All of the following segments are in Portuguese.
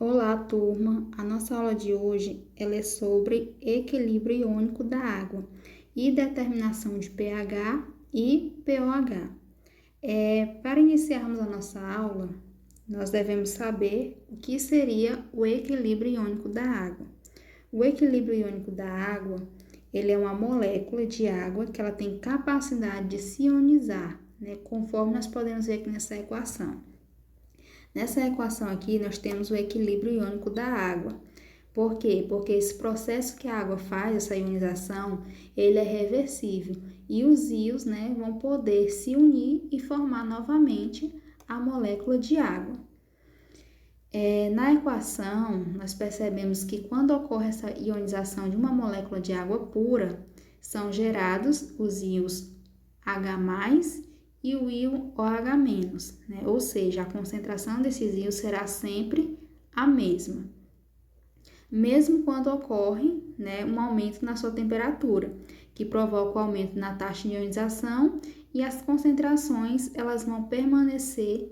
Olá, turma! A nossa aula de hoje ela é sobre equilíbrio iônico da água e determinação de pH e pOH. Para iniciarmos a nossa aula, nós devemos saber o que seria o equilíbrio iônico da água. O equilíbrio iônico da água, ele é uma molécula de água que ela tem capacidade de se ionizar, né, conforme nós podemos ver aqui nessa equação. Nessa equação aqui, nós temos o equilíbrio iônico da água. Por quê? Porque esse processo que a água faz, essa ionização, ele é reversível. E os íons, né, vão poder se unir e formar novamente a molécula de água. Na equação, nós percebemos que quando ocorre essa ionização de uma molécula de água pura, são gerados os íons H+, e o íon OH-, né? Ou seja, a concentração desses íons será sempre a mesma, mesmo quando ocorre, né, um aumento na sua temperatura, que provoca o aumento na taxa de ionização e as concentrações elas vão permanecer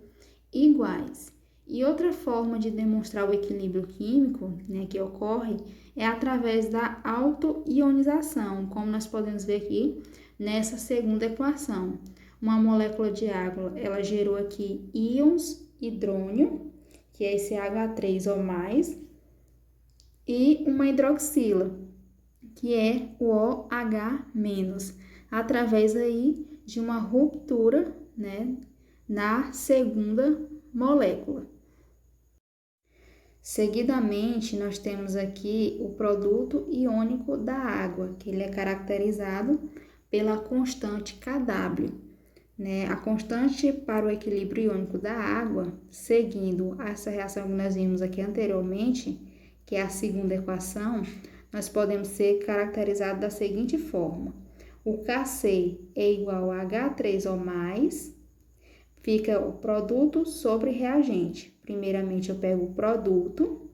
iguais. E outra forma de demonstrar o equilíbrio químico, né, que ocorre é através da autoionização, como nós podemos ver aqui nessa segunda equação. Uma molécula de água, ela gerou aqui íons hidrônio, que é esse H3O+, e uma hidroxila, que é o OH-, através aí de uma ruptura, né, na segunda molécula. Seguidamente, nós temos aqui o produto iônico da água, que ele é caracterizado pela constante Kw. Né? A constante para o equilíbrio iônico da água, seguindo essa reação que nós vimos aqui anteriormente, que é a segunda equação, nós podemos ser caracterizados da seguinte forma. O Kc é igual a H3O+, fica o produto sobre reagente. Primeiramente, eu pego o produto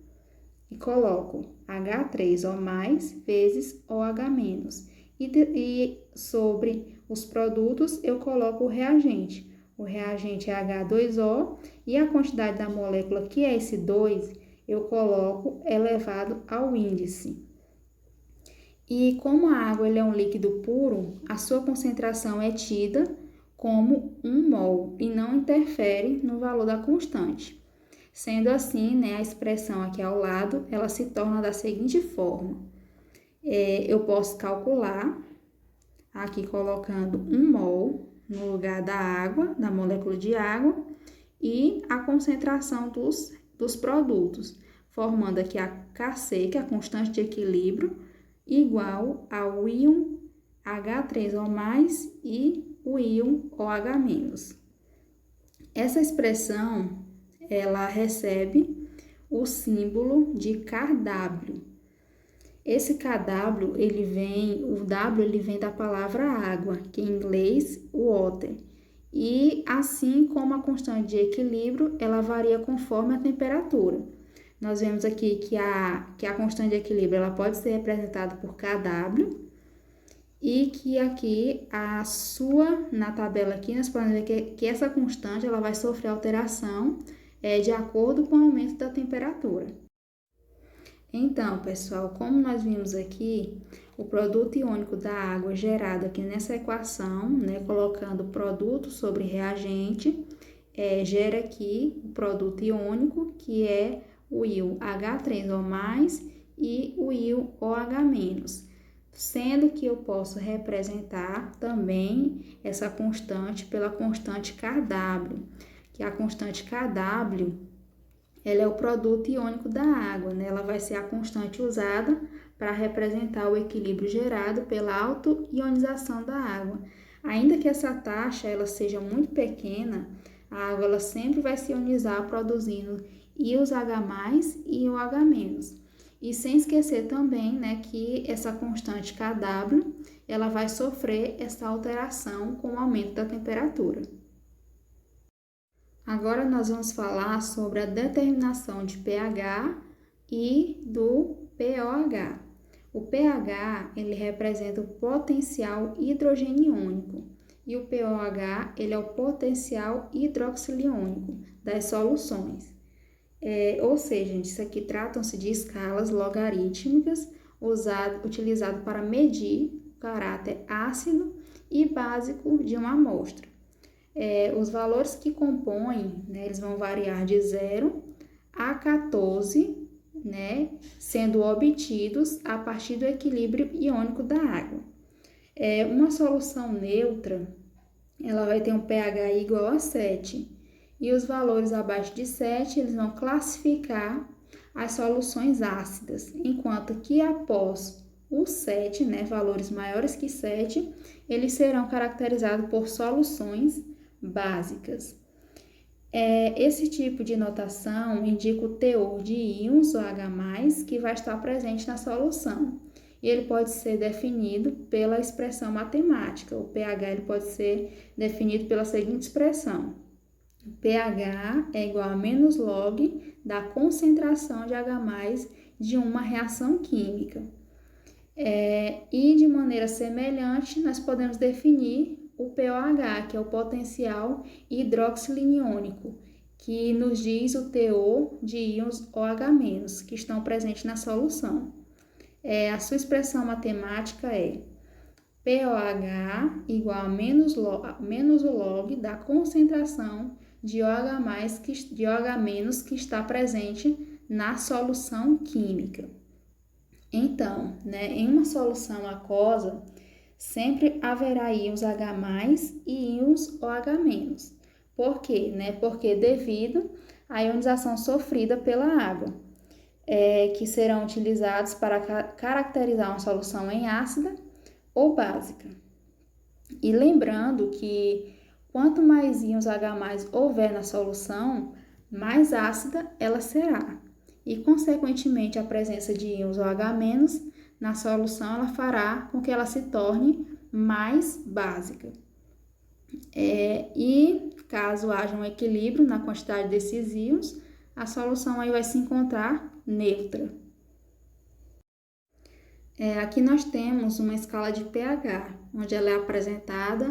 e coloco H3O+, vezes OH-. E sobre os produtos, eu coloco o reagente. O reagente é H2O e a quantidade da molécula, que é esse 2, eu coloco elevado ao índice. E como a água ele é um líquido puro, a sua concentração é tida como 1 mol e não interfere no valor da constante. Sendo assim, né, a expressão aqui ao lado, ela se torna da seguinte forma. Eu posso calcular, aqui colocando 1 mol no lugar da água, da molécula de água, e a concentração dos produtos, formando aqui a Kc, que é a constante de equilíbrio, igual ao íon H3O+, e o íon OH-. Essa expressão, ela recebe o símbolo de Kw. Esse Kw, o W ele vem da palavra água, que em inglês, water. E assim como a constante de equilíbrio, ela varia conforme a temperatura. Nós vemos aqui que a constante de equilíbrio ela pode ser representada por Kw e que aqui na tabela aqui, nós podemos ver que essa constante ela vai sofrer alteração de acordo com o aumento da temperatura. Então, pessoal, como nós vimos aqui, o produto iônico da água gerado aqui nessa equação, né, colocando produto sobre reagente, gera aqui o produto iônico, que é o íon H3O+, e o íon OH-, sendo que eu posso representar também essa constante pela constante Kw, que a constante Kw, ela é o produto iônico da água, né? Ela vai ser a constante usada para representar o equilíbrio gerado pela autoionização da água. Ainda que essa taxa ela seja muito pequena, a água ela sempre vai se ionizar produzindo íons H+ e OH-. E sem esquecer também, né, que essa constante Kw, ela vai sofrer essa alteração com o aumento da temperatura. Agora nós vamos falar sobre a determinação de pH e do pOH. O pH, ele representa o potencial hidrogeniônico e o pOH, ele é o potencial hidroxiliônico das soluções. Ou seja, gente, isso aqui tratam-se de escalas logarítmicas utilizado para medir o caráter ácido e básico de uma amostra. Os valores que compõem, né, eles vão variar de 0 a 14, né, sendo obtidos a partir do equilíbrio iônico da água. Uma solução neutra, ela vai ter um pH igual a 7, e os valores abaixo de 7, eles vão classificar as soluções ácidas, enquanto que após o 7, né, valores maiores que 7, eles serão caracterizados por soluções básicas. Esse tipo de notação indica o teor de íons OH+, que vai estar presente na solução. E ele pode ser definido pela expressão matemática. O pH ele pode ser definido pela seguinte expressão: pH é igual a menos log da concentração de H+ de uma reação química. E de maneira semelhante, nós podemos definir o POH, que é o potencial hidroxiliniônico, que nos diz o teor de íons OH-, que estão presentes na solução. A sua expressão matemática é POH igual a menos o log da concentração de OH+, que está presente na solução química. Então, né, em uma solução aquosa, sempre haverá íons H+ e íons OH-. Por quê? Porque devido à ionização sofrida pela água, que serão utilizados para caracterizar uma solução em ácida ou básica. E lembrando que quanto mais íons H+ houver na solução, mais ácida ela será. E, consequentemente, a presença de íons OH- na solução, ela fará com que ela se torne mais básica. E, caso haja um equilíbrio na quantidade desses íons, a solução aí vai se encontrar neutra. Aqui nós temos uma escala de pH, onde ela é apresentada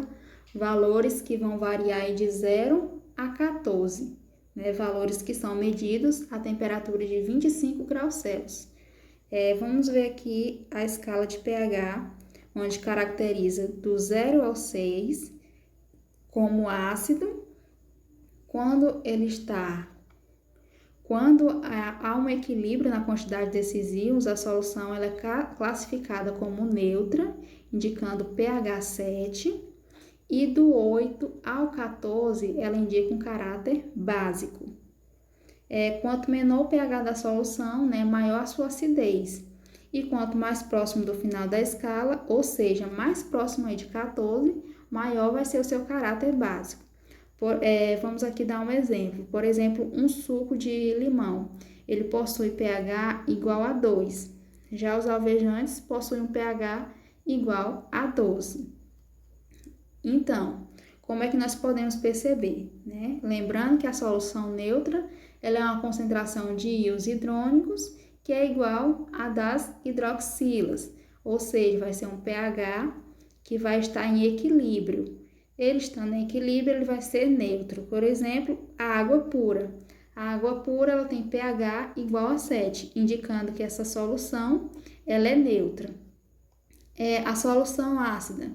valores que vão variar de 0 a 14, né, valores que são medidos a temperatura de 25 graus Celsius. Vamos ver aqui a escala de pH, onde caracteriza do 0 ao 6 como ácido. Quando há um equilíbrio na quantidade desses íons, a solução ela é classificada como neutra, indicando pH 7, e do 8 ao 14 ela indica um caráter básico. Quanto menor o pH da solução, né, maior a sua acidez. E quanto mais próximo do final da escala, ou seja, mais próximo aí de 14, maior vai ser o seu caráter básico. Vamos aqui dar um exemplo. Por exemplo, um suco de limão, ele possui pH igual a 2. Já os alvejantes possuem um pH igual a 12. Então, como é que nós podemos perceber, né? Lembrando que a solução neutra ela é uma concentração de íons hidrônicos que é igual a das hidroxilas, ou seja, vai ser um pH que vai estar em equilíbrio. Ele estando em equilíbrio, ele vai ser neutro. Por exemplo, a água pura. A água pura ela tem pH igual a 7, indicando que essa solução ela é neutra. A solução ácida.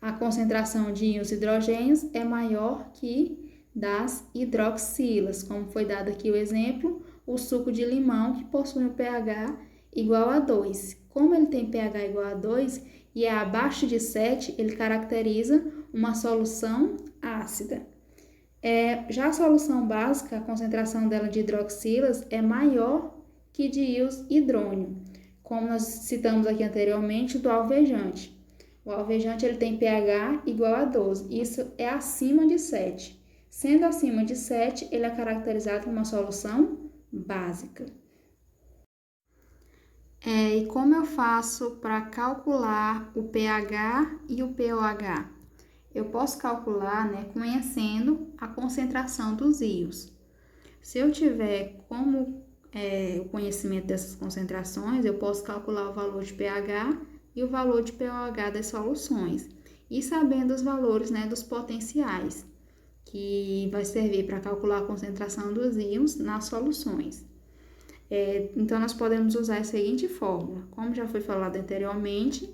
A concentração de íons hidrogênios é maior que das hidroxilas, como foi dado aqui o exemplo, o suco de limão, que possui um pH igual a 2. Como ele tem pH igual a 2 e é abaixo de 7, ele caracteriza uma solução ácida. Já a solução básica, a concentração dela de hidroxilas é maior que de íons hidrônio, como nós citamos aqui anteriormente do alvejante. O alvejante ele tem pH igual a 12, isso é acima de 7. Sendo acima de 7, ele é caracterizado como uma solução básica. E como eu faço para calcular o pH e o pOH? Eu posso calcular, né, conhecendo a concentração dos íons. Se eu tiver como o conhecimento dessas concentrações, eu posso calcular o valor de pH e o valor de pOH das soluções. E sabendo os valores, né, dos potenciais, que vai servir para calcular a concentração dos íons nas soluções. Então, nós podemos usar a seguinte fórmula. Como já foi falado anteriormente,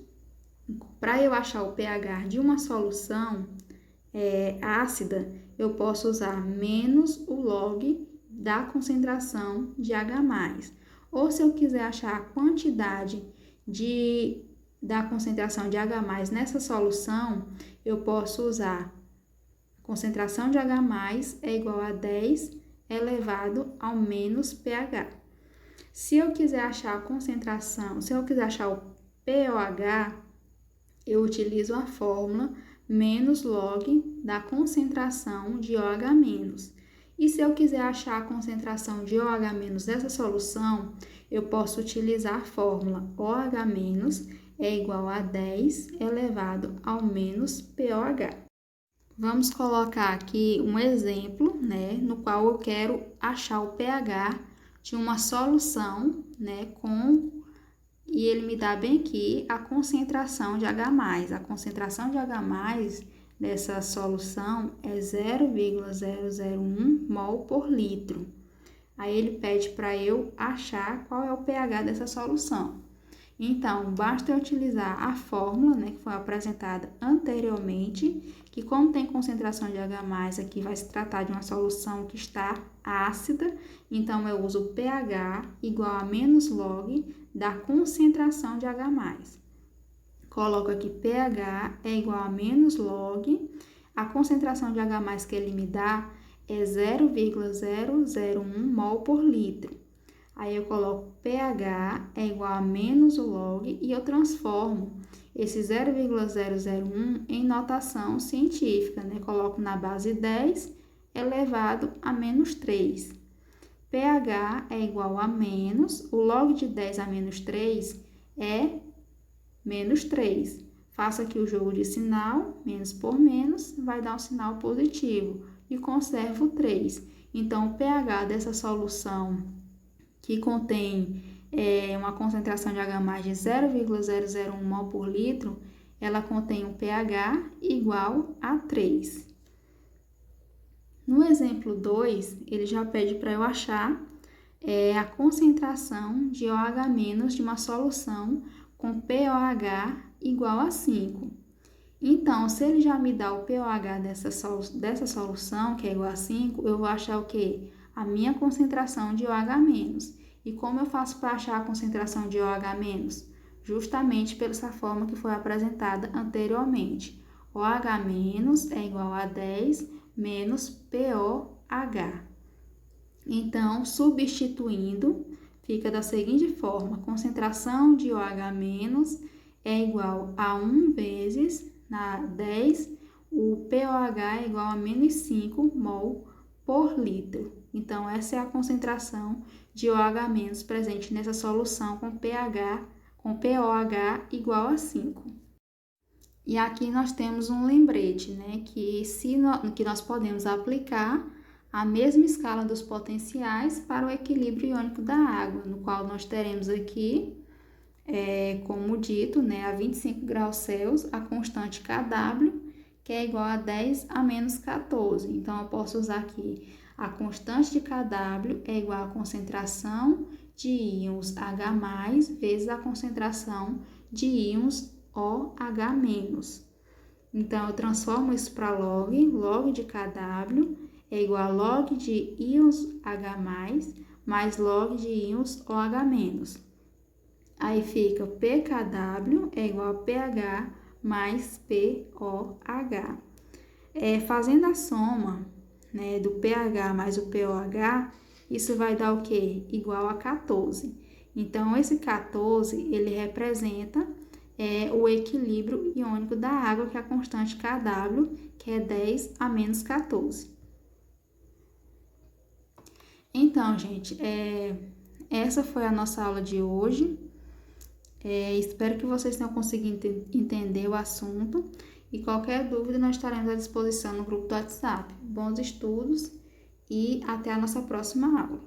para eu achar o pH de uma solução ácida, eu posso usar menos o log da concentração de H+. Ou se eu quiser achar a quantidade da concentração de H+ nessa solução, eu posso usar a concentração de H+ é igual a 10 elevado ao menos pH. Se eu quiser achar a concentração, se eu quiser achar o pOH, eu utilizo a fórmula menos log da concentração de OH-. E se eu quiser achar a concentração de OH- dessa solução, eu posso utilizar a fórmula OH- é igual a 10 elevado ao menos pOH. Vamos colocar aqui um exemplo, né, no qual eu quero achar o pH de uma solução, né, e ele me dá bem aqui a concentração de H+. A concentração de H+ dessa solução é 0,001 mol por litro. Aí ele pede para eu achar qual é o pH dessa solução. Então, basta eu utilizar a fórmula, né, que foi apresentada anteriormente, que como tem concentração de H+, aqui vai se tratar de uma solução que está ácida, então eu uso pH igual a menos log da concentração de H+. Coloco aqui pH é igual a menos log, a concentração de H+ que ele me dá é 0,001 mol por litro. Aí eu coloco pH é igual a menos o log e eu transformo esse 0,001 em notação científica, né? Coloco na base 10 elevado a menos 3. pH é igual a menos, o log de 10 a menos 3 é menos 3. Faço aqui o jogo de sinal, menos por menos, vai dar um sinal positivo e conservo 3. Então, o pH dessa solução que contém uma concentração de H+ de 0,001 mol por litro, ela contém um pH igual a 3. No exemplo 2, ele já pede para eu achar a concentração de OH- de uma solução com pOH igual a 5. Então, se ele já me dá o pOH dessa solução, que é igual a 5, eu vou achar o quê? A minha concentração de OH-. E como eu faço para achar a concentração de OH-? Justamente pela essa forma que foi apresentada anteriormente. OH- é igual a 10 menos pOH. Então, substituindo, fica da seguinte forma: concentração de OH- é igual a 1 vezes na 10, o pOH é igual a menos 5 mol por litro. Então, essa é a concentração de OH- presente nessa solução com pOH igual a 5. E aqui nós temos um lembrete, né, que nós podemos aplicar a mesma escala dos potenciais para o equilíbrio iônico da água, no qual nós teremos aqui, como dito, né, a 25 graus Celsius, a constante Kw, que é igual a 10 a menos 14. Então, eu posso usar aqui a constante de Kw é igual à concentração de íons H+ vezes a concentração de íons OH-. Então, eu transformo isso para log de Kw é igual a log de íons H+ mais log de íons OH-. Aí fica pKw é igual a pH mais pOH. Fazendo a soma, né, do pH mais o pOH, isso vai dar o quê? Igual a 14. Então, esse 14, ele representa o equilíbrio iônico da água, que é a constante Kw, que é 10 a menos 14. Então, gente, essa foi a nossa aula de hoje. Espero que vocês tenham conseguido entender o assunto. E qualquer dúvida, nós estaremos à disposição no grupo do WhatsApp. Bons estudos e até a nossa próxima aula.